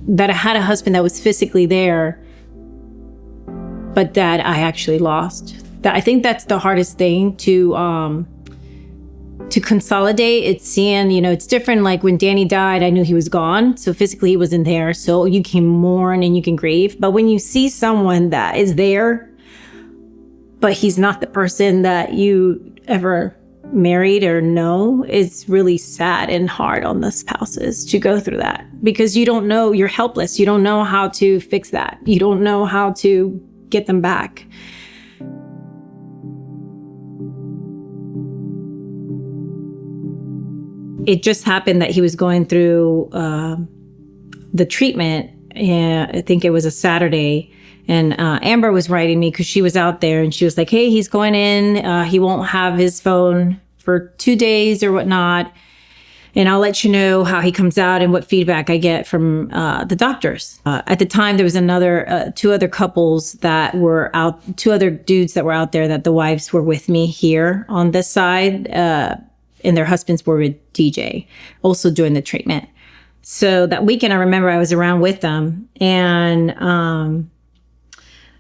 that I had a husband that was physically there, but that I actually lost. I think that's the hardest thing to consolidate. It's seeing, it's different. Like when Danny died, I knew he was gone. So physically he wasn't there. So you can mourn and you can grieve. But when you see someone that is there, but he's not the person that you ever married or know, it's really sad and hard on the spouses to go through that, because you don't know, you're helpless. You don't know how to fix that. You don't know how to get them back. It just happened that he was going through the treatment. And I think it was a Saturday. And Amber was writing me because she was out there, and she was like, hey, he's going in. He won't have his phone for 2 days or whatnot. And I'll let you know how he comes out and what feedback I get from the doctors. At the time, there was two other couples that were out, two other dudes that were out there that the wives were with me here on this side. And their husbands were with DJ, also doing the treatment. So that weekend, I remember I was around with them, and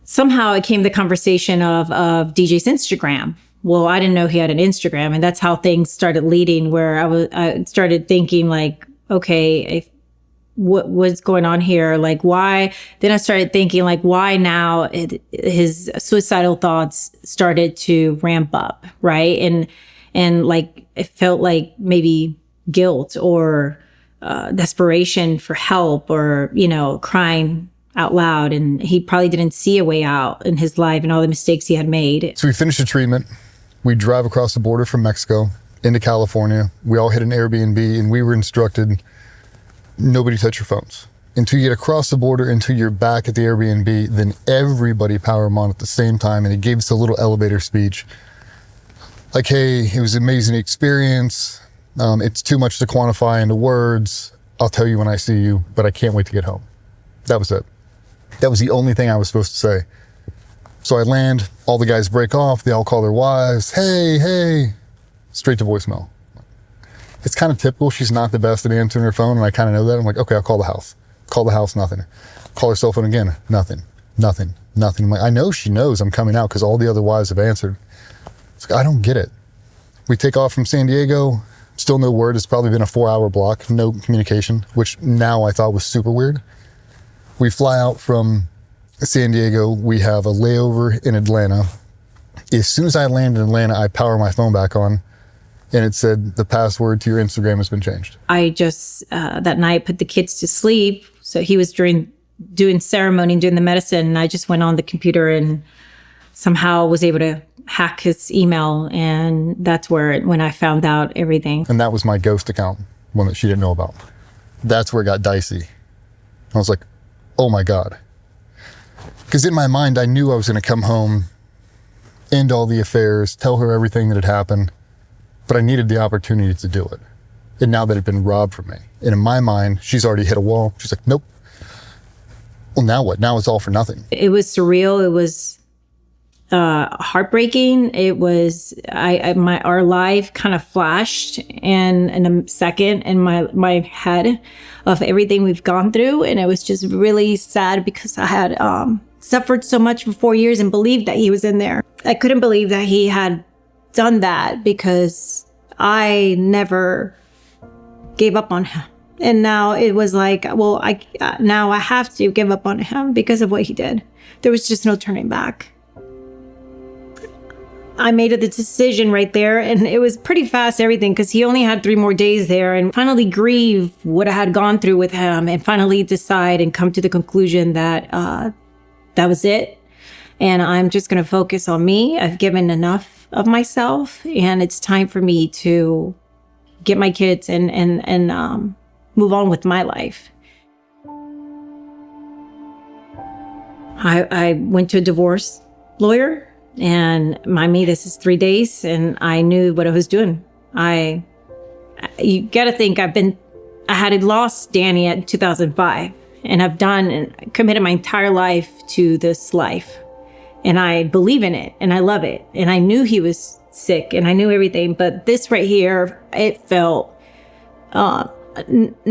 somehow it came the conversation of DJ's Instagram. Well, I didn't know he had an Instagram, and that's how things started leading, where I started thinking like, okay, what's going on here? Like, why? Then I started thinking like, why now his suicidal thoughts started to ramp up, right? And like, it felt like maybe guilt or desperation for help, or, crying out loud. And he probably didn't see a way out in his life and all the mistakes he had made. So we finished the treatment. We drive across the border from Mexico into California. We all hit an Airbnb, and we were instructed, nobody touch your phones. Until you get across the border, until you're back at the Airbnb, then everybody power them on at the same time. And he gave us a little elevator speech. Like, hey, it was an amazing experience. It's too much to quantify into words. I'll tell you when I see you, but I can't wait to get home. That was it. That was the only thing I was supposed to say. So I land, all the guys break off, they all call their wives, hey, straight to voicemail. It's kind of typical, she's not the best at answering her phone, and I kind of know that. I'm like, okay, I'll call the house. Call the house, nothing. Call her cell phone again, nothing. I'm like, I know she knows I'm coming out because all the other wives have answered. It's like, I don't get it. We take off from San Diego, still no word. It's probably been a 4-hour block, no communication, which now I thought was super weird. We fly out from San Diego. We have a layover in Atlanta. As soon as I land in Atlanta, I power my phone back on, and it said the password to your Instagram has been changed. I just, that night, put the kids to sleep. So he was doing ceremony and doing the medicine, and I just went on the computer and somehow was able to hack his email, and that's when I found out everything. And that was my ghost account, one that she didn't know about. That's where it got dicey. I was like, oh my God. Because in my mind, I knew I was going to come home, end all the affairs, tell her everything that had happened, but I needed the opportunity to do it. And now that it had been robbed from me. And in my mind, she's already hit a wall. She's like, nope. Well, now what? Now it's all for nothing. It was surreal. It was heartbreaking. It was, our life kind of flashed in a second in my head of everything we've gone through. And it was just really sad because I had suffered so much for 4 years and believed that he was in there. I couldn't believe that he had done that because I never gave up on him. And now it was like, well, now I have to give up on him because of what he did. There was just no turning back. I made the decision right there, and it was pretty fast, everything, because he only had 3 more days there, and finally grieve what I had gone through with him, and finally decide and come to the conclusion that that was it. And I'm just going to focus on me. I've given enough of myself, and it's time for me to get my kids and move on with my life. I went to a divorce lawyer. And this is 3 days, and I knew what I was doing. You gotta think, I had lost Danny in 2005, and I've committed my entire life to this life. And I believe in it, and I love it. And I knew he was sick, and I knew everything, but this right here, it felt I didn't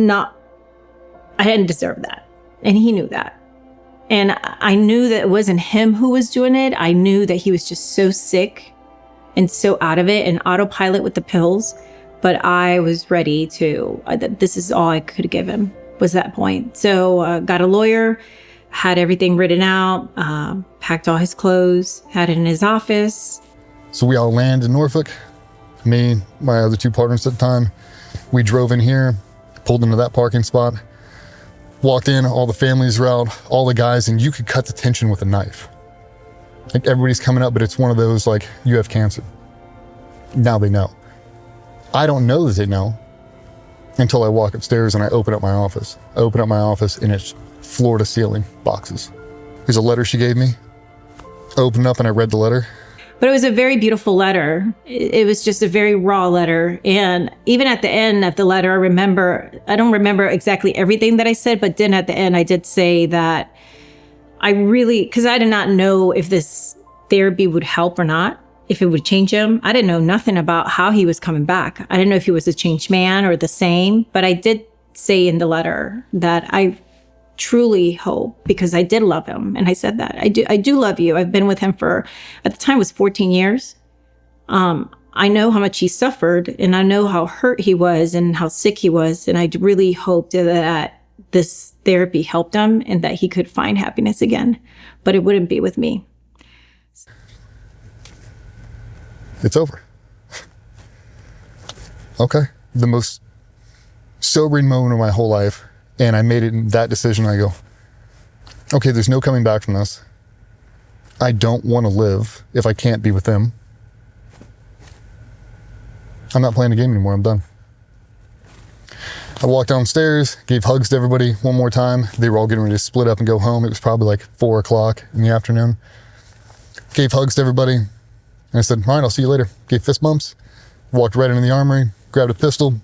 deserve that. And he knew that. And I knew that it wasn't him who was doing it. I knew that he was just so sick and so out of it and autopilot with the pills. But I was ready to, this is all I could give him was that point. So got a lawyer, had everything written out, packed all his clothes, had it in his office. So we all land in Norfolk. Me, my other 2 partners at the time, we drove in here, pulled into that parking spot, walked in, all the families were out, all the guys, and you could cut the tension with a knife. Like everybody's coming up, but it's one of those like, you have cancer. Now they know. I don't know that they know until I walk upstairs and I open up my office. I open up my office and it's floor to ceiling boxes. There's a letter she gave me. I opened up and I read the letter. But it was a very beautiful letter. It was just a very raw letter. And even at the end of the letter, I don't remember exactly everything that I said, but then at the end, I did say that because I did not know if this therapy would help or not, if it would change him. I didn't know nothing about how he was coming back. I didn't know if he was a changed man or the same, but I did say in the letter that I truly hope, because I did love him. And I said that I do love you. I've been with him for, at the time it was 14 years. I know how much he suffered and I know how hurt he was and how sick he was. And I really hoped that this therapy helped him and that he could find happiness again, but it wouldn't be with me. It's over. Okay. The most sobering moment of my whole life. And I made it in that decision. I go, okay, there's no coming back from this. I don't want to live if I can't be with him. I'm not playing the game anymore. I'm done. I walked downstairs, gave hugs to everybody one more time. They were all getting ready to split up and go home. It was probably like 4 o'clock in the afternoon. Gave hugs to everybody. And I said, all right, I'll see you later. Gave fist bumps, walked right into the armory, grabbed a pistol,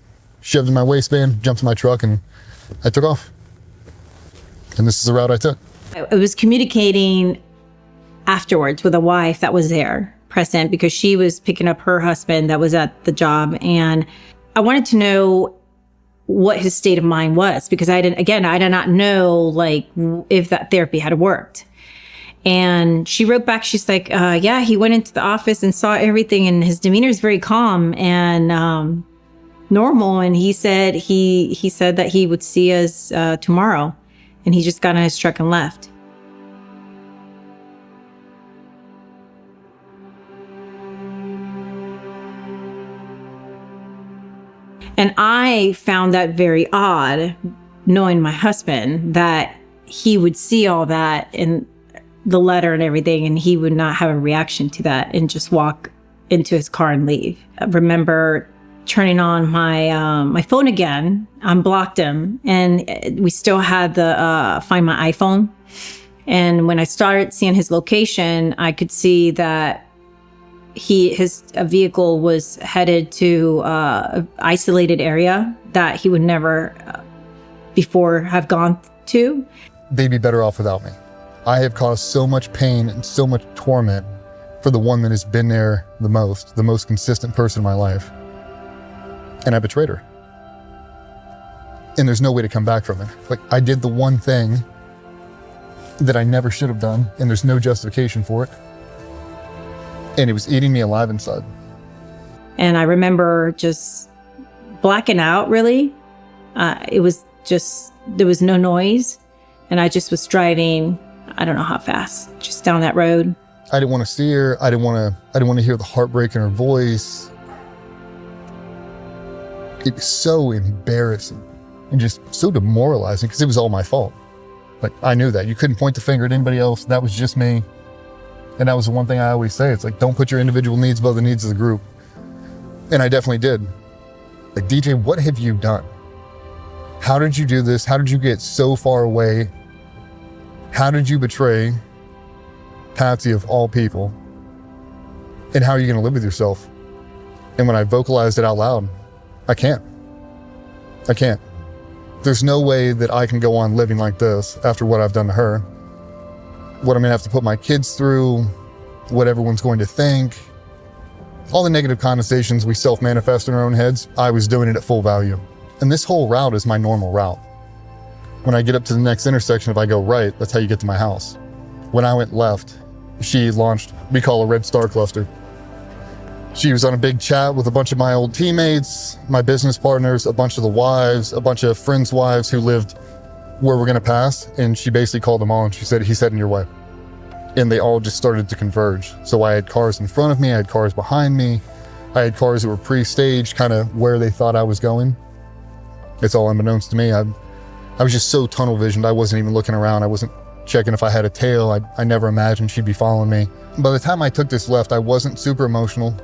shoved it in my waistband, jumped in my truck, and I took off. And this is the route I took. I was communicating afterwards with a wife that was there present because she was picking up her husband that was at the job. And I wanted to know what his state of mind was because I did not know like if that therapy had worked. And she wrote back, she's like, yeah, he went into the office and saw everything and his demeanor is very calm and normal. And he said that he would see us tomorrow. And he just got in his truck and left. And I found that very odd, knowing my husband, that he would see all that in the letter and everything, and he would not have a reaction to that and just walk into his car and leave. I remember turning on my phone again, unblocked him, and we still had the Find My iPhone. And when I started seeing his location, I could see that his vehicle was headed to an isolated area that he would never before have gone to. They'd be better off without me. I have caused so much pain and so much torment for the one that has been there the most consistent person in my life. And I betrayed her. And there's no way to come back from it. Like, I did the one thing that I never should have done, and there's no justification for it. And it was eating me alive inside. And I remember just blacking out, really. It was just, there was no noise. And I just was driving, I don't know how fast, just down that road. I didn't want to see her. I didn't want to hear the heartbreak in her voice. It was so embarrassing and just so demoralizing because it was all my fault. Like, I knew that. You couldn't point the finger at anybody else. That was just me. And that was the one thing I always say. It's like, don't put your individual needs above the needs of the group. And I definitely did. Like, DJ, what have you done? How did you do this? How did you get so far away? How did you betray Patsy of all people? And how are you going to live with yourself? And when I vocalized it out loud, I can't. There's no way that I can go on living like this after what I've done to her. What I'm gonna have to put my kids through, what everyone's going to think. All the negative connotations we self-manifest in our own heads, I was doing it at full value. And this whole route is my normal route. When I get up to the next intersection, if I go right, that's how you get to my house. When I went left, she launched, we call a red star cluster. She was on a big chat with a bunch of my old teammates, my business partners, a bunch of the wives, a bunch of friends' wives who lived where we're gonna pass. And she basically called them all and she said, he's heading your way. And they all just started to converge. So I had cars in front of me, I had cars behind me, I had cars that were pre-staged, kind of where they thought I was going. It's all unbeknownst to me. I was just so tunnel visioned, I wasn't even looking around. I wasn't checking if I had a tail. I never imagined she'd be following me. By the time I took this left, I wasn't super emotional.